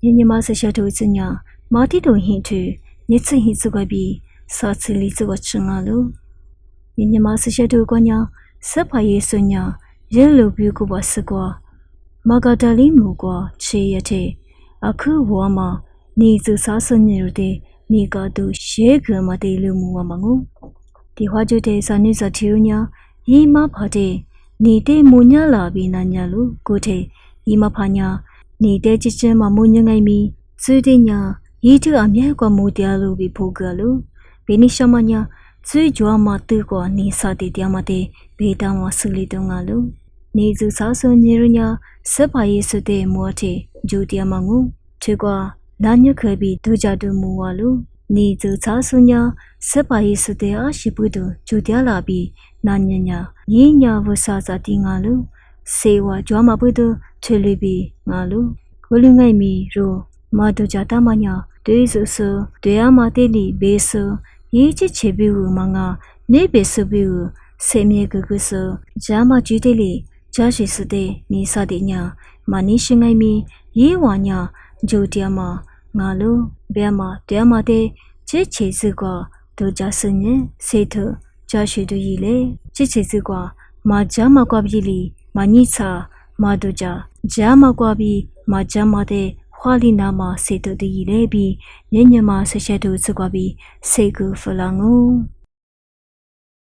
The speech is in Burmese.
ညညမဆက်ရှတူစညာမာတီတို့ဟင်ထညစ်စဟိစုကပြီးစာချလီစုကချငါလိုညညမဆက်ရှတူကညာစက်ဖာရေးစညာရဲလူပြူကိုပါစကွာမာဂဒလီမူကွာချေရတဲ့အခုဝါမနေစုစားစညရတဲ့နေကတူရှဲကမတေလူမူဝမငုဒီဟွာကျတဲ့စာနေစတီညာရီမဖာတဲ့နေတဲ့မူညာလာပြီးနာညာလူကိုတဲ့ရီမဖာညာနေတဲ့ချစ်ချင်းမမူညာငိုင်မီစွတဲ့ညာရီထအမြဲကမူတရားလူပြီးဖို့ကလူဘိနိရှမညာစွကြွားမတူကနေစာတဲ့တရားမတဲ့ဘေတာမဆူလီတုံးကလူနေစုစားစွန်ညရညာစက်ပါရေးစတဲ့မောတဲ့ဂျူတရားမငုထေကွာနာညခဲပြီးဒူကြတူမူဝလူနေစုစားစွန်ညာစက်ပါရေးစတဲ့အရှိပုတူဂျူတရားလာပြီးနာညညာရင်းညာဝဆာစာတီငါလူစေဝါကြွားမပုတူထွေလီပြီးငါလူကိုလူငိုင်မီရိုမာဒူကြတာမညာဒေးဆူဆူတရားမတေလီဘေဆူရေးချစ်ချေပြီးဝမငါနေဘေဆူပြီးစေမြေဂဂဆူဂျာမဂျီတေလီဂျာရှိစတဲ့နေစတဲ့ညာမနီရှိငိုင်မီရေးဝါညာဂျိုတရားမငါလူဘဲမတရားမတဲ့ချစ်ချေစုကဒူကြစညင်စေထဂျာရှိတူကြီးလေချစ်ချေစုကမာဂျာမကွာပြီလီမနိစာမာဒူကြဂျာမကွာပြီမာဂျာမတဲ့ခွာလီနာမစေတူကြီးလေပြီးညညမဆက်ရှက်တူစကွာပြီးစေကူဖလာငု